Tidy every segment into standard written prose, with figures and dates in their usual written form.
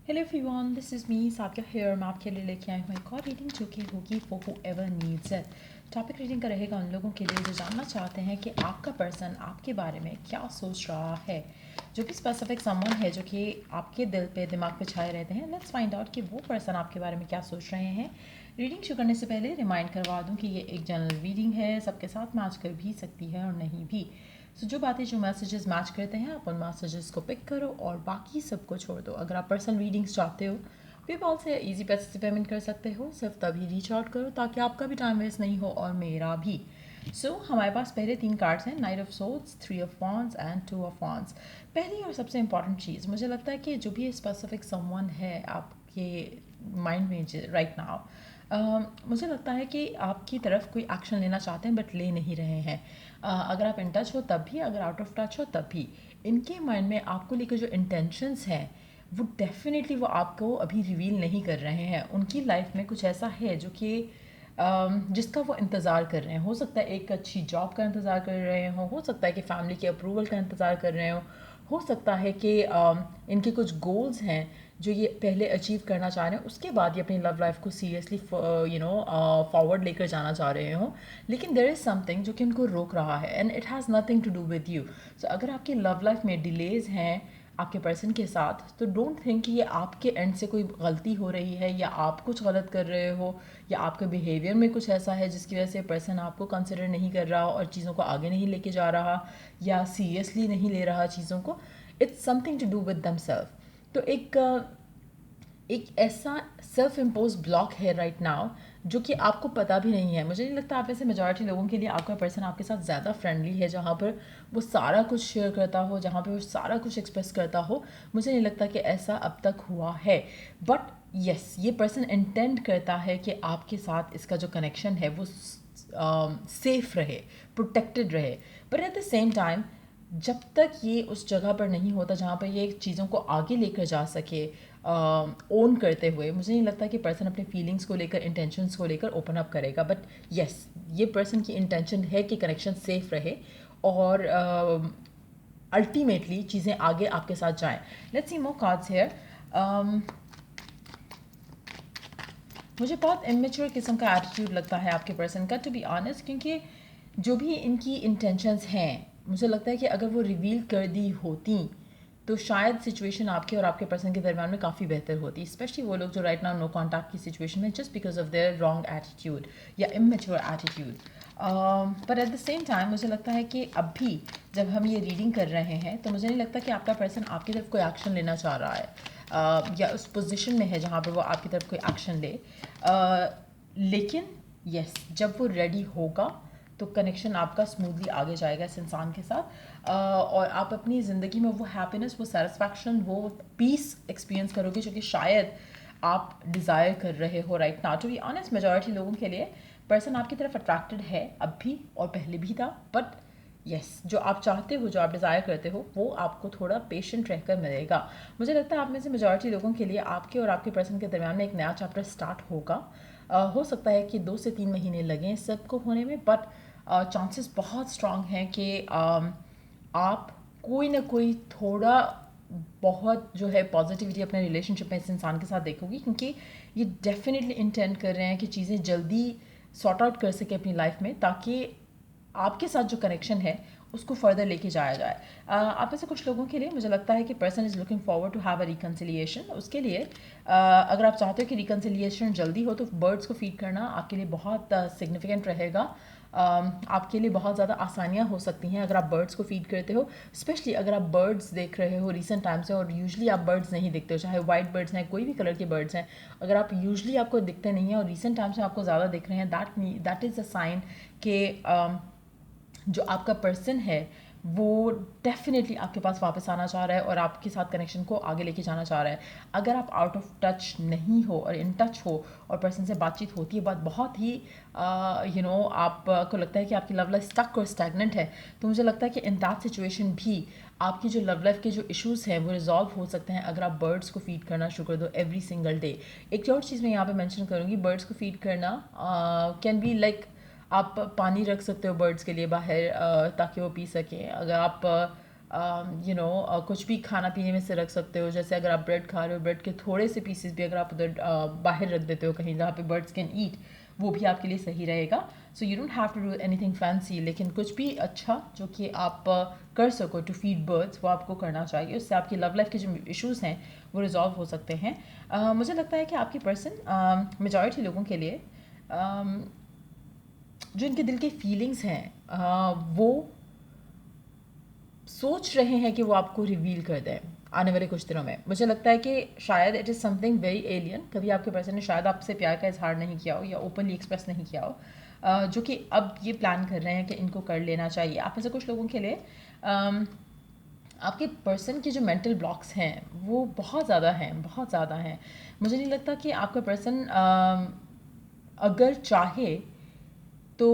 Hello everyone, this is me Sakiya here. मैं आपके लिए लेके आई हूँ एक और रीडिंग जो कि होगी for whoever needs it. Topic reading का रहेगा उन लोगों के लिए जो जानना चाहते हैं कि आपका पर्सन आपके बारे में क्या सोच रहा है। जो कि स्पेसिफिक समवन है जो कि आपके दिल पे दिमाग पे छाए रहते हैं। लेट्स फाइंड आउट कि वो पर्सन आपके बारे में क्या सोच रहे हैं। रीडिंग शुरू करने से पहले रिमाइंड करवा दूँ कि ये एक जनरल रीडिंग है, सबके साथ मैच कर भी सकती है और नहीं भी। जो बातें जो मैसेजेस मैच करते हैं आप उन मैसेजेस को पिक करो और बाकी सबको छोड़ दो। अगर आप पर्सनल रीडिंग्स चाहते हो पेपाल से इजी पैसे से पेमेंट कर सकते हो। सिर्फ तभी रीच आउट करो ताकि आपका भी टाइम वेस्ट नहीं हो और मेरा भी। हमारे पास पहले 3 कार्ड्स हैं, knight of swords, 3 of wands and 2 of wands. पहली और सबसे इंपॉर्टेंट चीज़ मुझे लगता है कि जो भी स्पेसिफिक समवन है आपके माइंड में राइट नाउ, मुझे लगता है कि आपकी तरफ कोई एक्शन लेना चाहते हैं बट ले नहीं रहे हैं। अगर आप इन टच हो तब भी, अगर आउट ऑफ टच हो तब भी, इनके माइंड में आपको लेकर जो इंटेंशंस हैं वो डेफिनेटली वो आपको अभी रिवील नहीं कर रहे हैं। उनकी लाइफ में कुछ ऐसा है जो कि जिसका वो इंतज़ार कर रहे हैं। हो सकता है एक अच्छी जॉब का इंतज़ार कर रहे हो सकता है कि फैमिली के अप्रूवल का इंतज़ार कर रहे हो सकता है कि इनके कुछ गोल्स हैं जो ये पहले अचीव करना चाह रहे हैं, उसके बाद ये अपनी लव लाइफ को सीरियसली फॉरवर्ड लेकर जाना चाह रहे हो। लेकिन देयर इज़ समथिंग जो कि उनको रोक रहा है and it has nothing to do with you. So अगर आपकी लव लाइफ में डिलेज़ हैं आपके पर्सन के साथ, तो डोंट थिंक कि ये आपके एंड से कोई गलती हो रही है या आप कुछ गलत कर रहे हो या आपके बिहेवियर में कुछ ऐसा है जिसकी वजह से पर्सन आपको कंसिडर नहीं कर रहा और चीज़ों को आगे नहीं लेके जा रहा या सीरियसली नहीं ले रहा चीज़ों को। It's something to do with themself. तो एक ऐसा सेल्फ इम्पोज ब्लॉक है राइट नाउ जो कि आपको पता भी नहीं है। मुझे नहीं लगता आप ऐसे मेजॉरिटी लोगों के लिए आपका पर्सन आपके साथ ज़्यादा फ्रेंडली है जहाँ पर वो सारा कुछ शेयर करता हो, जहाँ पर वो सारा कुछ एक्सप्रेस करता हो। मुझे नहीं लगता कि ऐसा अब तक हुआ है। बट यस, ये पर्सन इंटेंड करता है कि आपके साथ इसका जो कनेक्शन है वो सेफ रहे, प्रोटेक्टेड रहे। But at the same time जब तक ये उस जगह पर नहीं होता जहाँ पर ये चीज़ों को आगे लेकर जा सके ओन करते हुए, मुझे नहीं लगता कि पर्सन अपने फीलिंग्स को लेकर, इंटेंशंस को लेकर ओपन अप करेगा। बट यस, ये पर्सन की इंटेंशन है कि कनेक्शन सेफ रहे और अल्टीमेटली चीज़ें आगे आपके साथ जाएं। Let's see more cards here. मुझे बहुत इमेच्योर किस्म का एटीट्यूड लगता है आपके पर्सन का, टू बी ऑनेस्ट, क्योंकि जो भी इनकी इंटेंशंस हैं मुझे लगता है कि अगर वो रिवील कर दी होती तो शायद सिचुएशन आपके और आपके पर्सन के दरमियान में काफ़ी बेहतर होती, स्पेशली वो लोग जो राइट नाउ नो कॉन्टैक्ट की सिचुएशन में just because of their wrong attitude या इमेच्योर एटीट्यूड। पर एट द सेम टाइम मुझे लगता है कि अब भी जब हम ये रीडिंग कर रहे हैं तो मुझे नहीं लगता कि आपका पर्सन आपकी तरफ कोई एक्शन लेना चाह रहा है या उस पोजीशन में है जहाँ पर वो आपकी तरफ कोई एक्शन ले। लेकिन यस, जब वो रेडी होगा तो कनेक्शन आपका स्मूथली आगे जाएगा इस इंसान के साथ और आप अपनी ज़िंदगी में वो हैप्पीनेस, वो सेटिस्फैक्शन, वो पीस एक्सपीरियंस करोगे जो कि शायद आप डिज़ायर कर रहे हो right now. To be honest, majority लोगों के लिए पर्सन आपकी तरफ अट्रैक्टेड है अब भी और पहले भी था। बट यस, जो आप चाहते हो, जो आप डिज़ायर करते हो वो आपको थोड़ा पेशेंट रहकर मिलेगा। मुझे लगता है आप में से मेजॉरिटी लोगों के लिए आपके और आपके पर्सन के दरमियान में एक नया चैप्टर स्टार्ट होगा। हो सकता है कि 2 से 3 महीने लगें सबको होने में, बट चांसेस बहुत स्ट्रांग हैं कि आप कोई ना कोई थोड़ा बहुत जो है पॉजिटिविटी अपने रिलेशनशिप में इस इंसान के साथ देखोगी, क्योंकि ये डेफिनेटली इंटेंड कर रहे हैं कि चीज़ें जल्दी सॉर्ट आउट कर सके अपनी लाइफ में ताकि आपके साथ जो कनेक्शन है उसको फर्दर लेके जाया जाए। आप में से कुछ लोगों के लिए मुझे लगता है कि person is looking forward to have a reconciliation. उसके लिए अगर आप चाहते हो कि रिकन्सिलिएशन जल्दी हो तो बर्ड्स को फीड करना आपके लिए बहुत सिग्निफिकेंट रहेगा। आपके लिए बहुत ज़्यादा आसानियाँ हो सकती हैं अगर आप बर्ड्स को फीड करते हो, स्पेशली अगर आप बर्ड्स देख रहे हो रिसेंट टाइम से और यूजुअली आप बर्ड्स नहीं देखते हो, चाहे वाइट बर्ड्स हैं, कोई भी कलर के बर्ड्स हैं, अगर आप यूजुअली आपको दिखते नहीं हैं और रिसेंट टाइम से आपको ज़्यादा दिख रहे हैं, दैट इज़ अ साइन कि जो आपका पर्सन है वो डेफिनेटली आपके पास वापस आना चाह रहा है और आपके साथ कनेक्शन को आगे लेके जाना चाह रहा है। अगर आप आउट ऑफ टच नहीं हो और इन टच हो और पर्सन से बातचीत होती है, बात बहुत ही आपको लगता है कि आपकी लव लाइफ स्टक और स्टैगनेंट है, तो मुझे लगता है कि इन दैट सिचुएशन भी आपकी जो लव लाइफ के जो इश्यूज़ हैं वो रिजॉल्व हो सकते हैं अगर आप बर्ड्स को फीड करना शुरू कर दो एवरी सिंगल डे। एक और चीज़ मैं यहाँ पे मेंशन करूँगी, बर्ड्स को फीड करना कैन बी लाइक आप पानी रख सकते हो बर्ड्स के लिए बाहर ताकि वो पी सकें। अगर आप कुछ भी खाना पीने में से रख सकते हो। जैसे अगर आप ब्रेड खा रहे हो, ब्रेड के थोड़े से पीसेस भी अगर आप उधर बाहर रख देते हो कहीं जहाँ पे बर्ड्स कैन ईट, वो भी आपके लिए सही रहेगा। So you don't have to do anything fancy, लेकिन कुछ भी अच्छा जो कि आप कर सको टू फीड बर्ड्स, वो आपको करना चाहिए। उससे आपकी लव लाइफ के जो इश्यूज़ हैं वो रिजॉल्व हो सकते हैं। मुझे लगता है कि आपकी पर्सन मेजॉरिटी लोगों के लिए जो इनके दिल के फीलिंग्स हैं वो सोच रहे हैं कि वो आपको रिवील कर दें आने वाले कुछ दिनों में। मुझे लगता है कि शायद it is something very alien. कभी आपके पर्सन ने शायद आपसे प्यार का इजहार नहीं किया हो या ओपनली एक्सप्रेस नहीं किया हो, जो कि अब ये प्लान कर रहे हैं कि इनको कर लेना चाहिए। आप में से कुछ लोगों के लिए आपके पर्सन के जो मेंटल ब्लॉक्स हैं वो बहुत ज़्यादा हैं, बहुत ज़्यादा हैं। मुझे नहीं लगता कि आपका पर्सन अगर चाहे तो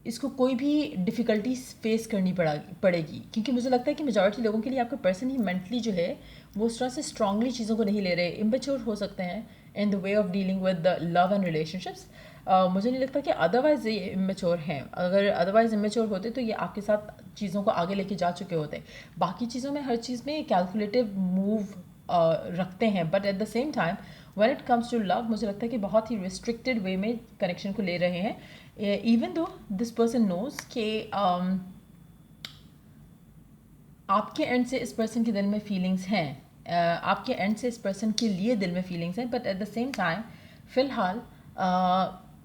इसको कोई भी डिफ़िकल्टीज फेस करनी पड़ेगी, क्योंकि मुझे लगता है कि मेजॉरिटी लोगों के लिए आपका पर्सन ही मेंटली जो है वो उस तरह से स्ट्रांगली चीज़ों को नहीं ले रहे, इम्मेच्योर हो सकते हैं in the way of dealing with the love and relationships. मुझे नहीं लगता कि अदरवाइज़ ये इमेच्योर हैं। अगर अदरवाइज़ इमेच्योर होते तो ये आपके साथ चीज़ों को आगे लेके जा चुके होते। बाकी चीज़ों में हर चीज़ में कैलकुलेटिव मूव रखते हैं, but at the same time when it comes to love मुझे लगता है कि बहुत ही रिस्ट्रिक्टेड वे में कनेक्शन को ले रहे हैं। Even though this person knows कि आपके एंड से इस पर्सन के दिल में फीलिंग्स हैं, आपके एंड से इस पर्सन के लिए दिल में फीलिंग्स हैं, but at the same time फ़िलहाल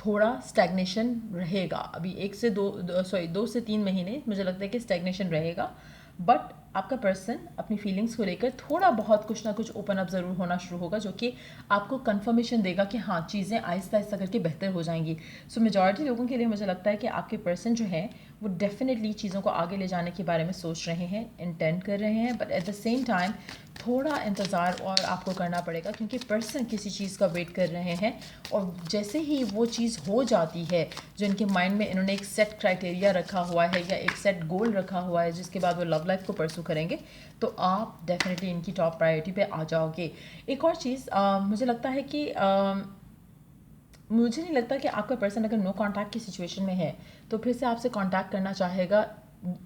थोड़ा स्टैग्नेशन रहेगा। अभी 2 से 3 महीने मुझे लगता है कि स्टैग्नेशन रहेगा, बट आपका पर्सन अपनी फीलिंग्स को लेकर थोड़ा बहुत कुछ ना कुछ ओपन अप ज़रूर होना शुरू होगा, जो कि आपको कंफर्मेशन देगा कि हाँ चीज़ें आहिस्ता आहिस्ता करके बेहतर हो जाएंगी। सो मेजॉरिटी लोगों के लिए मुझे लगता है कि आपके पर्सन जो है वो डेफिनेटली चीज़ों को आगे ले जाने के बारे में सोच रहे हैं, इंटेंड कर रहे हैं, but at the same time थोड़ा इंतज़ार और आपको करना पड़ेगा, क्योंकि पर्सन किसी चीज़ का वेट कर रहे हैं। और जैसे ही वो चीज़ हो जाती है जो इनके माइंड में इन्होंने एक सेट क्राइटेरिया रखा हुआ है या एक सेट गोल रखा हुआ है जिसके बाद वो लव लाइफ को परसू करेंगे, तो आप डेफिनेटली इनकी टॉप प्रायोरिटी पे आ जाओगे। एक और चीज़ मुझे लगता है कि मुझे नहीं लगता कि आपका पर्सन अगर नो कांटेक्ट की सिचुएशन में है तो फिर से आपसे कांटेक्ट करना चाहेगा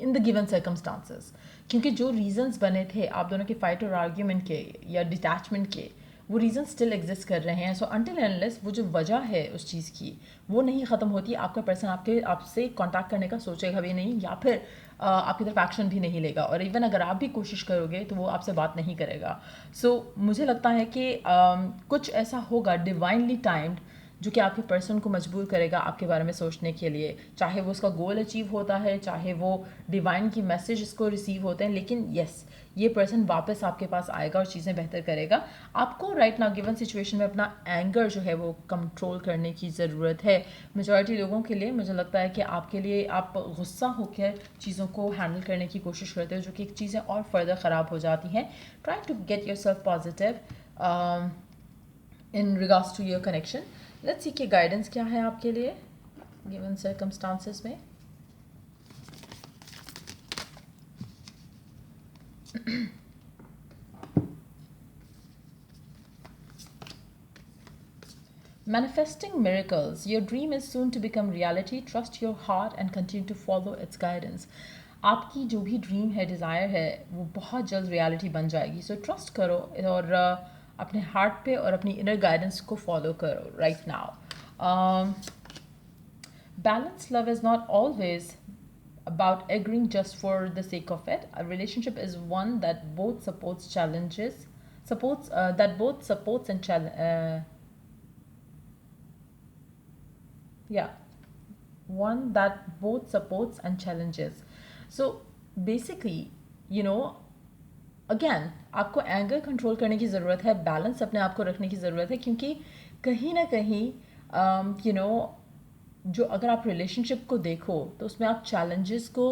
इन द गिवन सर्कमस्टांसेस, क्योंकि जो रीजंस बने थे आप दोनों के फाइट और आर्ग्यूमेंट के या डिटैचमेंट के, वो रीज़न स्टिल एग्जिस्ट कर रहे हैं। सो अनटिल अनलेस वो जो वजह है उस चीज़ की वो नहीं ख़त्म होती, आपका पर्सन आपसे कांटेक्ट करने का सोचेगा भी नहीं, या फिर आपकी तरफ एक्शन भी नहीं लेगा, और इवन अगर आप भी कोशिश करोगे तो वो आपसे बात नहीं करेगा। सो मुझे लगता है कि कुछ ऐसा होगा डिवाइनली टाइम्ड जो कि आपके पर्सन को मजबूर करेगा आपके बारे में सोचने के लिए, चाहे वो उसका गोल अचीव होता है, चाहे वो डिवाइन की मैसेज इसको रिसीव होते हैं, लेकिन यस ये पर्सन वापस आपके पास आएगा और चीज़ें बेहतर करेगा। आपको राइट नाउ गिवन सिचुएशन में अपना एंगर जो है वो कंट्रोल करने की ज़रूरत है। मेजॉरिटी लोगों के लिए मुझे लगता है कि आपके लिए आप गुस्सा होकर चीज़ों को हैंडल करने की कोशिश करते हो, जो कि चीज़ें और फर्दर ख़राब हो जाती हैं। Try to get yourself positive in regards to your connection. Let's see कि गाइडेंस क्या है आपके लिए गिवन सर्कमस्टांसेस में। Manifesting miracles. Your dream is soon to become reality. Trust your heart and continue to follow its guidance. आपकी जो भी dream है, डिज़ायर है, वो बहुत जल्द रियलिटी बन जाएगी। सो ट्रस्ट करो और अपने हार्ट पे और अपनी इनर गाइडेंस को फॉलो करो right now. Balanced love is not always about agreeing just for the sake of it. A relationship is one that both supports challenges, supports that both supports and yeah, one that both supports and challenges. So basically, you know, again आपको anger control करने की ज़रूरत है, balance अपने आप को रखने की ज़रूरत है, क्योंकि कहीं ना कहीं यू नो जो अगर आप रिलेशनशिप को देखो तो उसमें आप चैलेंजेस को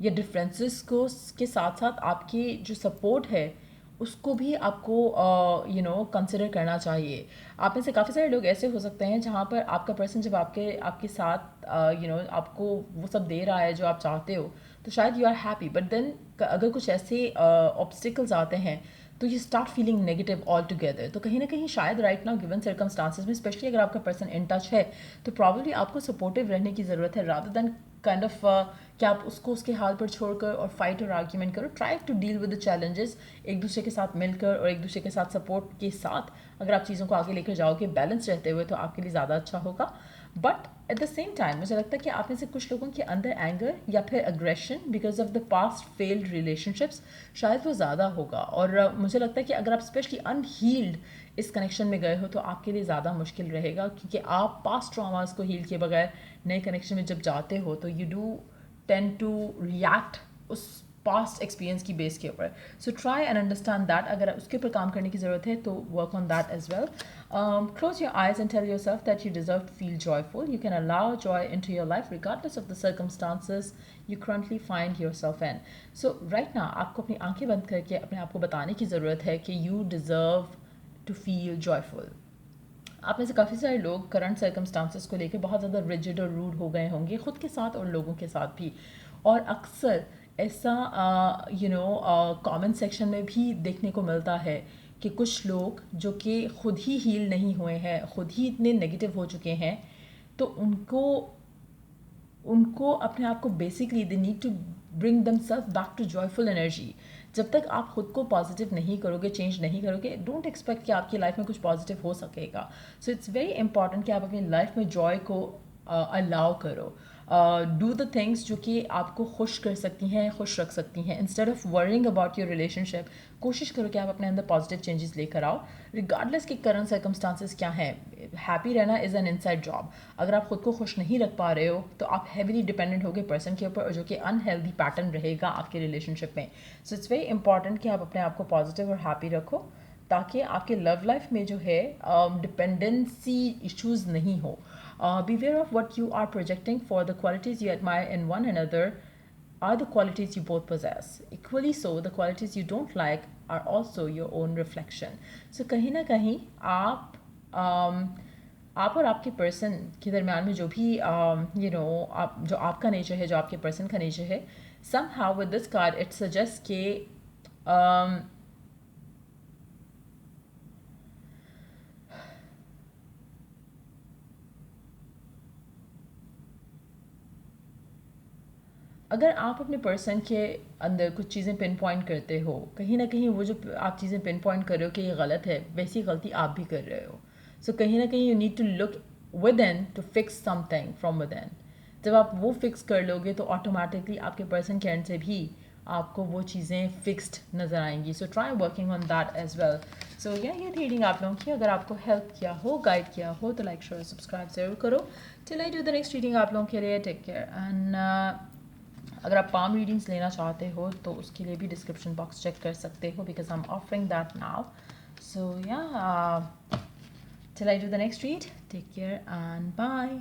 या डिफरेंसेस को के साथ साथ आपकी जो सपोर्ट है उसको भी आपको कंसिडर करना चाहिए। आप में से काफ़ी सारे लोग ऐसे हो सकते हैं जहाँ पर आपका पर्सन जब आपके साथ आपको वो सब दे रहा है जो आप चाहते हो, तो शायद you are happy, but then अगर कुछ ऐसे ऑब्स्टिकल्स आते हैं तो you start feeling negative altogether. तो कहीं ना कहीं शायद राइट नाउ गिवन सर्कमस्टांसेस में, स्पेशली अगर आपका पर्सन इन टच है, तो प्रॉब्लली आपको सपोर्टिव रहने की ज़रूरत है रादर देन काइंड ऑफ कि आप उसको उसके हाल पर छोड़कर और फाइट और आर्ग्यूमेंट करो. Try to deal with the challenges एक दूसरे के साथ मिलकर और एक दूसरे के साथ सपोर्ट के साथ. अगर आप चीज़ों को आगे लेकर जाओगे बैलेंस रहते हुए तो आपके लिए ज़्यादा अच्छा होगा. But at the same time मुझे लगता है कि आप में से कुछ लोगों के अंदर एंगर या फिर aggression because of the past failed relationships शायद वो ज़्यादा होगा. और मुझे लगता है कि अगर आप स्पेशली अनहील्ड इस कनेक्शन में गए हो तो आपके लिए ज़्यादा मुश्किल रहेगा, क्योंकि आप पास्ट ट्रॉमास को हील किए बगैर नए कनेक्शन में जब जाते हो तो you do tend to react उस पास्ट एक्सपीरियंस की बेस के ऊपर. So try and understand that. अगर उसके ऊपर काम करने की ज़रूरत है तो work on that as well. Close your eyes and tell yourself that you deserve to feel joyful. You can allow joy into your life regardless of the circumstances you currently find yourself in. So right now आपको अपनी आंखें बंद करके अपने आप को बताने की ज़रूरत है कि you deserve to feel joyful. आप में से काफ़ी सारे लोग करंट सर्कमस्टांसिस को लेकर बहुत ज़्यादा रिजिड और रूड हो गए होंगे, ख़ुद के साथ और लोगों के साथ भी. और अक्सर ऐसा कमेंट सेक्शन में भी देखने को मिलता है कि कुछ लोग जो कि ख़ुद ही हील नहीं हुए हैं, ख़ुद ही इतने नेगेटिव हो चुके हैं, तो उनको अपने आप को basically they need to bring themself back to joyful energy. जब तक आप खुद को पॉजिटिव नहीं करोगे, चेंज नहीं करोगे, डोंट एक्सपेक्ट कि आपकी लाइफ में कुछ पॉजिटिव हो सकेगा. सो इट्स वेरी इंपॉर्टेंट कि आप अपनी लाइफ में जॉय को अलाउ करो. डू द थिंग्स जो कि आपको खुश कर सकती हैं, खुश रख सकती हैं. Instead of worrying about your relationship, कोशिश करो कि आप अपने अंदर पॉजिटिव चेंजेस लेकर आओ रिगार्डलेस कि करंट सर्कमस्टांसिस क्या हैं. हैप्पी रहना इज़ एन इनसाइड जॉब. अगर आप खुद को खुश नहीं रख पा रहे हो तो आप हैवीली डिपेंडेंट होगे पर्सन के ऊपर, और जो कि अनहेल्दी पैटर्न रहेगा आपके रिलेशनशिप में. सो इट्स वेरी इंपॉर्टेंट कि आप अपने आप को पॉजिटिव और हैप्पी रखो ताकि आपके लव लाइफ में जो है डिपेंडेंसी इश्यूज़ नहीं हो. Beware of what you are projecting, for the qualities you admire in one another are the qualities you both possess. Equally so, the qualities you don't like are also your own reflection. So कहीं ना कहीं आप और आपके person के दरमियान में जो भी आप जो आपका नेचर है, जो आपके पर्सन का नेचर है, somehow with this card it suggests कि अगर आप अपने पर्सन के अंदर कुछ चीज़ें पिन पॉइंट करते हो, कहीं ना कहीं वो जो आप चीज़ें पिन पॉइंट कर रहे हो कि ये गलत है, वैसी गलती आप भी कर रहे हो. सो कहीं ना कहीं you need to look within to fix something from within. जब आप वो फिक्स कर लोगे तो ऑटोमेटिकली आपके पर्सन के एंड से भी आपको वो चीज़ें फिक्स्ड नज़र आएंगी. So try working on that as well. So ये रीडिंग आप लोगों की अगर आपको हेल्प किया हो, गाइड किया हो, तो लाइक शेयर सब्सक्राइब ज़रूर करो. Till I do the next reading आप लोगों के लिए टेक केयर. एंड अगर आप पाम रीडिंग्स लेना चाहते हो तो उसके लिए भी डिस्क्रिप्शन बॉक्स चेक कर सकते हो, because I am offering that now. So या till I do the next read, take care and bye.